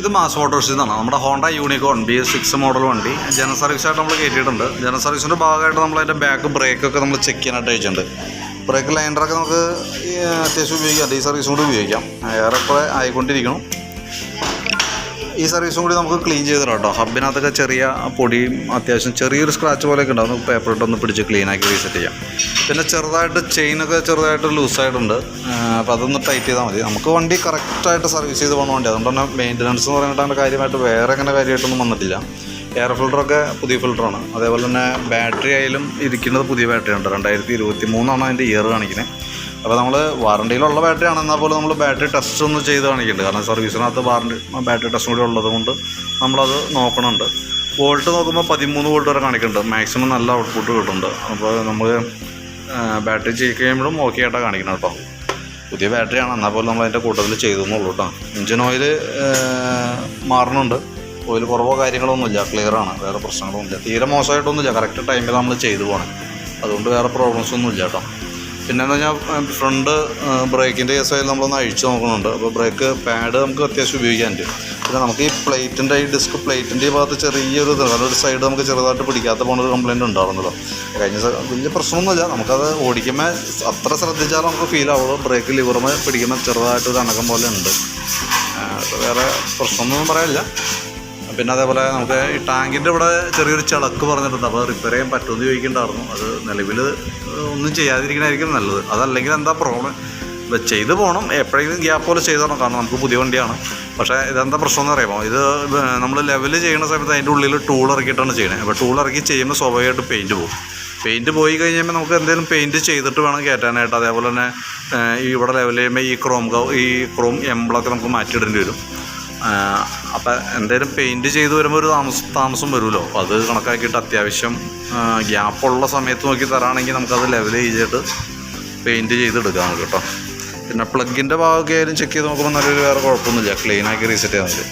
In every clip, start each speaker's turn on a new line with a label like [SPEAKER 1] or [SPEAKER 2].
[SPEAKER 1] ഇത് മാസ് മോട്ടോഴ്സിൽ നിന്നാണ്. നമ്മുടെ ഹോണ്ട യൂണിക്കോൺ BS6 മോഡൽ വണ്ടി ജനറൽ സർവീസായിട്ട് നമ്മൾ കയറ്റിയിട്ടുണ്ട്. ജനറൽ സർവീസിൻ്റെ ഭാഗമായിട്ട് നമ്മൾ അതിൻ്റെ ബാക്ക് ബ്രേക്കൊക്കെ നമ്മൾ ചെക്ക് ചെയ്യാനായിട്ട് അയച്ചിട്ടുണ്ട്. ബ്രേക്ക് ലൈനറൊക്കെ നമുക്ക് അത്യാവശ്യം ഉപയോഗിക്കാം. ഈ സർവീസും കൂടി ഉപയോഗിക്കാം. ഏറെക്കുറെ ആയിക്കൊണ്ടിരിക്കണം. ഈ സർവീസും കൂടി നമുക്ക് ക്ലീൻ ചെയ്തിടാം കേട്ടോ. ഹബിനകത്തൊക്കെ ചെറിയ പൊടിയും അത്യാവശ്യം ചെറിയൊരു സ്ക്രാച്ച് പോലെയൊക്കെ ഉണ്ടാവും. നമുക്ക് പേപ്പർ ഇട്ടൊന്ന് പിടിച്ച് ക്ലീനാക്കി റീസെറ്റ് ചെയ്യാം. പിന്നെ ചെറുതായിട്ട് ചെയിനൊക്കെ ചെറുതായിട്ട് ലൂസായിട്ടുണ്ട്. അപ്പോൾ അതൊന്ന് ടൈറ്റ് ചെയ്താൽ മതി. നമുക്ക് വണ്ടി കറക്റ്റായിട്ട് സർവീസ് ചെയ്ത് പോകണ വണ്ടി. അതുകൊണ്ട് തന്നെ മെയിൻ്റനൻസ് എന്ന് പറഞ്ഞിട്ട് അങ്ങനെ കാര്യമായിട്ട് വേറെ അങ്ങനെ കാര്യമായിട്ടൊന്നും വന്നിട്ടില്ല. എയർ ഫിൽറ്ററൊക്കെ പുതിയ ഫിൽറ്ററാണ്. അതേപോലെ തന്നെ ബാറ്ററി ആയാലും ഇരിക്കുന്നത് പുതിയ ബാറ്ററിയുണ്ട്. 2023 അതിൻ്റെ ഇയർ കാണിക്കുന്നത്. അപ്പോൾ നമ്മൾ വാറണ്ടിയിലുള്ള ബാറ്ററി ആണ്. എന്നാൽ പോലും നമ്മൾ ബാറ്ററി ടെസ്റ്റ് ഒന്ന് ചെയ്ത് കാണിക്കുന്നുണ്ട്. കാരണം സർവീസിനകത്ത് ബാറ്ററി ടെസ്റ്റും കൂടി ഉള്ളത് കൊണ്ട് നമ്മളത് നോക്കണുണ്ട്. വോൾട്ട് നോക്കുമ്പോൾ 13 വോൾട്ട് വരെ കാണിക്കുന്നുണ്ട്. മാക്സിമം നല്ല ഔട്ട്പുട്ട് കിട്ടുന്നുണ്ട്. അപ്പോൾ നമ്മൾ ബാറ്ററി ചെക്ക് ചെയ്യുമ്പോഴും ഓക്കെ ആയിട്ടാണ് കാണിക്കണം കേട്ടോ. പുതിയ ബാറ്ററിയാണ്. എന്നാൽ പോലും നമ്മൾ അതിൻ്റെ കൂട്ടത്തിൽ ചെയ്തെന്നുള്ളൂ കേട്ടോ. എഞ്ചിൻ ഓയിൽ മാറുന്നുണ്ട്. ഓയിൽ കുറവോ കാര്യങ്ങളൊന്നുമില്ല. ക്ലിയറാണ്. വേറെ പ്രശ്നങ്ങളൊന്നുമില്ല. തീരെ മോശമായിട്ടൊന്നുമില്ല. കറക്റ്റ് ടൈമിൽ നമ്മൾ ചെയ്തു പോകണം. അതുകൊണ്ട് വേറെ പ്രോബ്ലംസൊന്നും ഇല്ല കേട്ടോ. പിന്നെയെന്ന് പറഞ്ഞാൽ ഫ്രണ്ട് ബ്രേക്കിൻ്റെ കേസായാലും നമ്മളൊന്ന് അഴിച്ച് നോക്കുന്നുണ്ട്. അപ്പോൾ ബ്രേക്ക് പാഡ് നമുക്ക് അത്യാവശ്യം ഉപയോഗിക്കാനുണ്ട്. പിന്നെ നമുക്ക് ഈ പ്ലേറ്റിൻ്റെ ഈ ഡിസ്ക് പ്ലേറ്റിൻ്റെ ഈ ഭാഗത്ത് ചെറിയൊരു കാരണം ഒരു സൈഡ് നമുക്ക് ചെറുതായിട്ട് പിടിക്കാത്ത പോണൊരു കംപ്ലയിൻറ്റ് ഉണ്ടായിരുന്നല്ലോ. കഴിഞ്ഞ വലിയ പ്രശ്നമൊന്നുമില്ല. നമുക്കത് ഓടിക്കുമ്പോൾ അത്ര ശ്രദ്ധിച്ചാൽ നമുക്ക് ഫീൽ ആവുള്ളൂ. ബ്രേക്ക് ലിവറുമേ പിടിക്കുമ്പോൾ ചെറുതായിട്ടൊരു അനക്കം പോലെ ഉണ്ട്. വേറെ പ്രശ്നമൊന്നും പറയാനില്ല. പിന്നെ അതേപോലെ നമുക്ക് ഈ ടാങ്കിൻ്റെ ഇവിടെ ചെറിയൊരു ചളക്ക് പറഞ്ഞിട്ടുണ്ട്. അപ്പോൾ റിപ്പയർ ചെയ്യാൻ പറ്റുമെന്ന് ചോദിക്കേണ്ടായിരുന്നു. അത് നിലവിൽ ഒന്നും ചെയ്യാതിരിക്കണമായിരിക്കും നല്ലത്. അതല്ലെങ്കിൽ എന്താ പ്രോബ്ലം ചെയ്ത് പോകണം. എപ്പോഴെങ്കിലും ഗ്യാപ്പ് പോലെ ചെയ്ത് തരണം. കാരണം നമുക്ക് പുതിയ വണ്ടിയാണ്. പക്ഷേ ഇതെന്താ പ്രശ്നം എന്ന് അറിയാമോ? ഇത് നമ്മൾ ലെവൽ ചെയ്യുന്ന സമയത്ത് അതിൻ്റെ ഉള്ളിൽ ടൂൾ ഇറക്കിയിട്ടാണ് ചെയ്യുന്നത്. അപ്പോൾ ടൂൾ ഇറക്കി ചെയ്യുമ്പോൾ സ്വാഭാവികമായിട്ട് പെയിൻറ്റ് പോകും. പെയിൻറ്റ് പോയി കഴിഞ്ഞാൽ നമുക്ക് എന്തെങ്കിലും പെയിൻറ്റ് ചെയ്തിട്ട് വേണം കയറ്റാനായിട്ട്. അതേപോലെ തന്നെ ഇവിടെ ലെവൽ ചെയ്യുമ്പോൾ ഈ ക്രോം എംബ്ലൊക്കെ നമുക്ക് മാറ്റിയിടേണ്ടി വരും. അപ്പം എന്തെങ്കിലും പെയിൻറ്റ് ചെയ്ത് വരുമ്പോൾ ഒരു താമസം വരുമല്ലോ. അപ്പോൾ അത് കണക്കാക്കിയിട്ട് അത്യാവശ്യം ഗ്യാപ്പുള്ള സമയത്ത് നോക്കി തരാണെങ്കിൽ നമുക്കത് ലെവൽ ചെയ്തിട്ട് പെയിൻറ്റ് ചെയ്തെടുക്കാം നമുക്ക് കേട്ടോ. പിന്നെ പ്ലഗിൻ്റെ ഭാഗമൊക്കെ ആയാലും ചെക്ക് ചെയ്ത് നോക്കുമ്പോൾ നല്ലൊരു വേറെ കുഴപ്പമൊന്നുമില്ല. ക്ലീനാക്കി റീസെറ്റ് ചെയ്യാൻ മതി.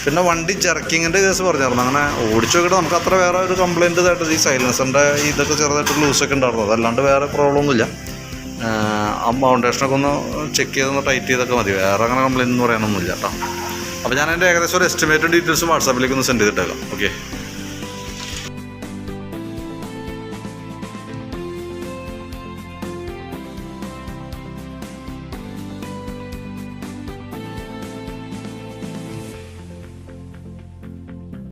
[SPEAKER 1] പിന്നെ വണ്ടി ജർക്കിങ്ങിൻ്റെ കേസ് പറഞ്ഞായിരുന്നു. അങ്ങനെ ഓടിച്ചു നോക്കിയിട്ട് നമുക്ക് അത്ര വേറെ ഒരു കംപ്ലയിൻ്റ് ഇതായിട്ട് ഈ സൈലൻസറിൻ്റെ ഇതൊക്കെ ചെറുതായിട്ട് ലൂസൊക്കെ ഉണ്ടായിരുന്നു. അതല്ലാണ്ട് വേറെ പ്രോബ്ലമൊന്നുമില്ല. ആ ഫൗണ്ടേഷനൊക്കെ ഒന്ന് ചെക്ക് ചെയ്തൊന്ന് ടൈറ്റ് ചെയ്തൊക്കെ മതി. വേറെ അങ്ങനെ കംപ്ലയിൻ്റ് എന്ന് പറയാനൊന്നുമില്ല കേട്ടോ. അപ്പോൾ ഞാൻ എൻ്റെ ഏകദേശം ഒരു എസ്റ്റിമേറ്റ് ഡീറ്റെയിൽസ് വാട്സാപ്പിലേക്ക് ഒന്ന് സെൻഡ് ചെയ്തിട്ടേക്കാം. ഓക്കെ.